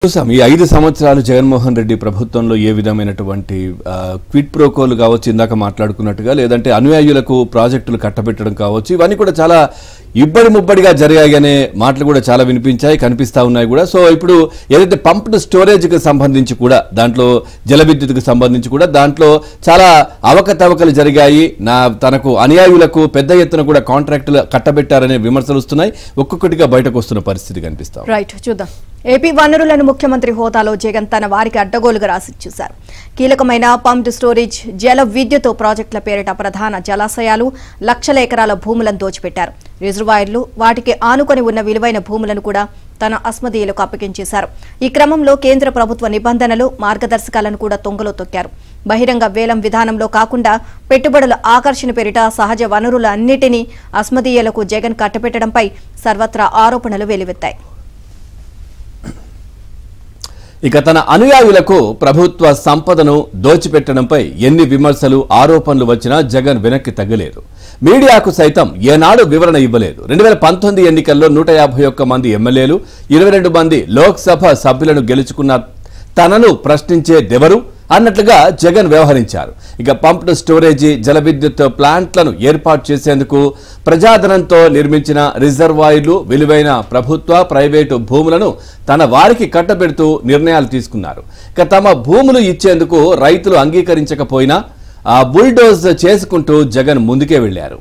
చూసాం ఈ 5 సంవత్సరాలు జగన్మోహన్ రెడ్డి ప్రభుత్వంలో ఏ విధమైనటువంటి క్విడ్ ప్రోకోలు కావచ్చు, ఇందాక మాట్లాడుకున్నట్టుగా, లేదంటే అనుయాయులకు ప్రాజెక్టులు కట్టబెట్టడం కావచ్చు, ఇవన్నీ కూడా చాలా ఇబ్బడి ముబ్బడిగా జరిగాయి అనే మాటలు కూడా చాలా వినిపించాయి, కనిపిస్తా ఉన్నాయి కూడా. సో ఇప్పుడు ఏదైతే పంప్డ్ స్టోరేజ్కి సంబంధించి కూడా, దాంట్లో జల విద్యుత్కు సంబంధించి కూడా దాంట్లో చాలా అవకతవకలు జరిగాయి, తనకు అనుయాయులకు పెద్ద ఎత్తున కూడా కాంట్రాక్టులు కట్టబెట్టారనే విమర్శలు వస్తున్నాయి. ఒక్కొక్కటిగా బయటకు వస్తున్న పరిస్థితి కనిపిస్తాం. రైట్, చూద్దాం. ఏపీ వనరులను ముఖ్యమంత్రి హోదాలో జగన్ తన వారికి అడ్డగోలుగా రాసి చూశారు. కీలకమైన పంప్డ్ స్టోరేజ్, జల విద్యుత్ ప్రాజెక్టుల పేరిట ప్రధాన జలాశయాలు, లక్షల ఎకరాల భూములను దోచిపెట్టారు. రిజర్వాయర్లు, వాటికి ఆనుకొని ఉన్న విలువైన భూములను కూడా తన అస్మదీయులకు అప్పగించేశారు. ఈ క్రమంలో కేంద్ర ప్రభుత్వ నిబంధనలు, మార్గదర్శకాలను కూడా తొంగలో తొక్కారు. బహిరంగ వేలం విధానంలో కాకుండా పెట్టుబడుల ఆకర్షణ పేరిట సహజ వనరుల అన్నిటినీ అస్మదీయులకు జగన్ కట్టబెట్టడంపై సర్వత్రా ఆరోపణలు వెలువెత్తాయి. ఇక తన అనుయాయులకు ప్రభుత్వ సంపదను దోచిపెట్టడంపై ఎన్ని విమర్శలు, ఆరోపణలు వచ్చినా జగన్ వెనక్కి తగ్గలేదు. మీడియాకు సైతం ఏనాడు వివరణ ఇవ్వలేదు. 2019 ఎన్నికల్లో 151 మంది ఎమ్మెల్యేలు, 22 మంది లోక్సభ సభ్యులను గెలుచుకున్న తనను ప్రశ్నించేదెవరు అన్నట్లుగా జగన్ వ్యవహరించారు. ఇక పంప్డ్ స్టోరేజీ, జల విద్యుత్ ప్లాంట్లను ఏర్పాటు చేసేందుకు ప్రజాధనంతో నిర్మించిన రిజర్వాయర్లు, విలువైన ప్రభుత్వ, ప్రైవేటు భూములను తన వారికి కట్టబెడుతూ నిర్ణయాలు తీసుకున్నారు. ఇక తమ భూములు ఇచ్చేందుకు రైతులు అంగీకరించకపోయినా బుల్డోజ్ చేసుకుంటూ జగన్ ముందుకే వెళ్లారు.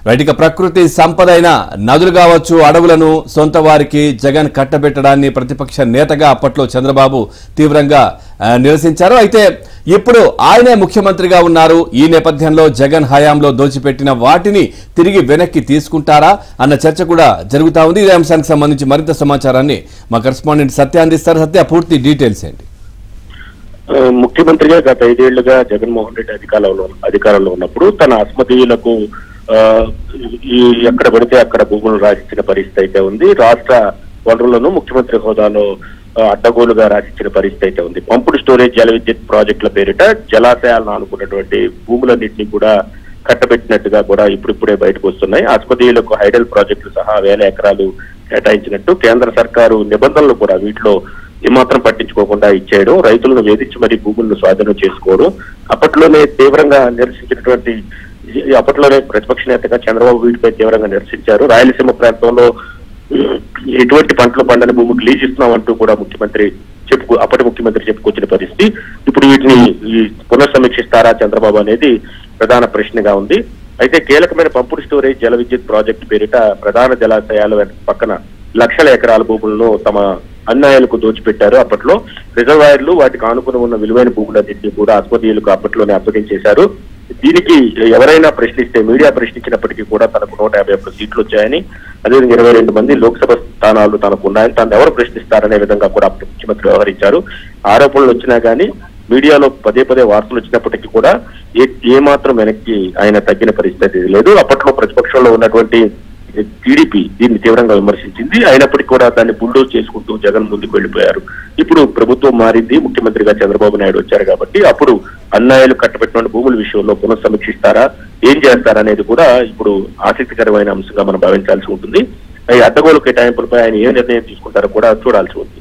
రైట్, ఇక ప్రకృతి సంపదైన నదులు కావచ్చు, అడవులను సొంత వారికి జగన్ కట్టబెట్టడాన్ని ప్రతిపక్ష నేతగా అప్పట్లో చంద్రబాబు తీవ్రంగా నిరసించారు. అయితే ఇప్పుడు ఆయనే ముఖ్యమంత్రిగా ఉన్నారు. ఈ నేపథ్యంలో జగన్ హయాంలో దోచిపెట్టిన వాటిని తిరిగి వెనక్కి తీసుకుంటారా అన్న చర్చ కూడా జరుగుతూ ఉంది. ఇదే అంశానికి సంబంధించి మరింత సమాచారాన్ని మా కరెస్పాండెంట్ సత్య అందిస్తారు. సత్య, పూర్తి డీటెయిల్స్ ఏంటి? ముఖ్యమంత్రిగా గత 5 ఏళ్లుగా జగన్మోహన్ రెడ్డి అధికారంలో ఉన్నప్పుడు తన అస్మదీయులకు ఎక్కడ పడితే అక్కడ భూములు రాసిచ్చిన పరిస్థితి అయితే ఉంది. రాష్ట్ర వనరులను ముఖ్యమంత్రి హోదాలో అడ్డగోలుగా రాసిచ్చిన పరిస్థితి అయితే ఉంది. పంపుడు స్టోరేజ్, జల విద్యుత్ ప్రాజెక్టుల పేరిట జలాశయాలను ఆనుకున్నటువంటి భూములన్నింటినీ కూడా కట్టబెట్టినట్టుగా కూడా ఇప్పుడిప్పుడే బయటకు వస్తున్నాయి. అస్మదీయులకు హైడల్ ప్రాజెక్టులు సహా 1000 ఎకరాలు కేటాయించినట్టు కేంద్ర సర్కారు నిబంధనలు కూడా వీటిలో ఏమాత్రం పట్టించుకోకుండా ఇచ్చేయడం, రైతులను వేధించి మరీ భూములను స్వాధీనం చేసుకోవడం, అప్పట్లోనే ప్రతిపక్ష నేతగా చంద్రబాబు వీటిపై తీవ్రంగా నిరసించారు. రాయలసీమ ప్రాంతంలో ఎటువంటి పంటలు పండని భూమికి లీజ్ ఇస్తున్నామంటూ కూడా అప్పటి ముఖ్యమంత్రి చెప్పుకొచ్చిన పరిస్థితి. ఇప్పుడు వీటిని పునఃసమీక్షిస్తారా చంద్రబాబు అనేది ప్రధాన ప్రశ్నగా ఉంది. అయితే కీలకమైన పంపుడు స్టోరేజ్, జల విద్యుత్ ప్రాజెక్టు పేరిట ప్రధాన జలాశయాల పక్కన లక్షల ఎకరాల భూములను తమ అన్యాయాలకు దోచిపెట్టారు. అప్పట్లో రిజర్వాయర్లు, వాటికి ఆనుకుని ఉన్న విలువైన భూములన్నింటినీ కూడా అస్మదీయులకు అప్పట్లోనే అప్పగించేశారు. దీనికి ఎవరైనా ప్రశ్నిస్తే, మీడియా ప్రశ్నించినప్పటికీ కూడా తనకు 151 సీట్లు వచ్చాయని, అదేవిధంగా 22 మంది లోక్సభ స్థానాలు తనకు ఉన్నాయని, తను ఎవరు ప్రశ్నిస్తారనే విధంగా కూడా అప్పుడు ముఖ్యమంత్రి వ్యవహరించారు. ఆరోపణలు వచ్చినా కానీ మీడియాలో పదే వార్తలు వచ్చినప్పటికీ కూడా ఏమాత్రం వెనక్కి ఆయన తగ్గిన పరిస్థితి లేదు. అప్పట్లో ప్రతిపక్షంలో ఉన్నటువంటి టీడీపీ దీన్ని తీవ్రంగా విమర్శించింది. అయినప్పటికీ కూడా దాన్ని బుల్డోజ్ చేసుకుంటూ జగన్ ముందుకు వెళ్లిపోయారు. ఇప్పుడు ప్రభుత్వం మారింది, ముఖ్యమంత్రిగా చంద్రబాబు నాయుడు వచ్చారు కాబట్టి అప్పుడు అన్యాయాలు కట్టబెట్టిన భూముల విషయంలో పునఃసమీక్షిస్తారా, ఏం చేస్తారా అనేది కూడా ఇప్పుడు ఆసక్తికరమైన అంశంగా మనం భావించాల్సి ఉంటుంది. ఈ అడ్డగోలు కేటాయింపులపై ఆయన ఏ నిర్ణయం తీసుకుంటారో కూడా చూడాల్సి ఉంది.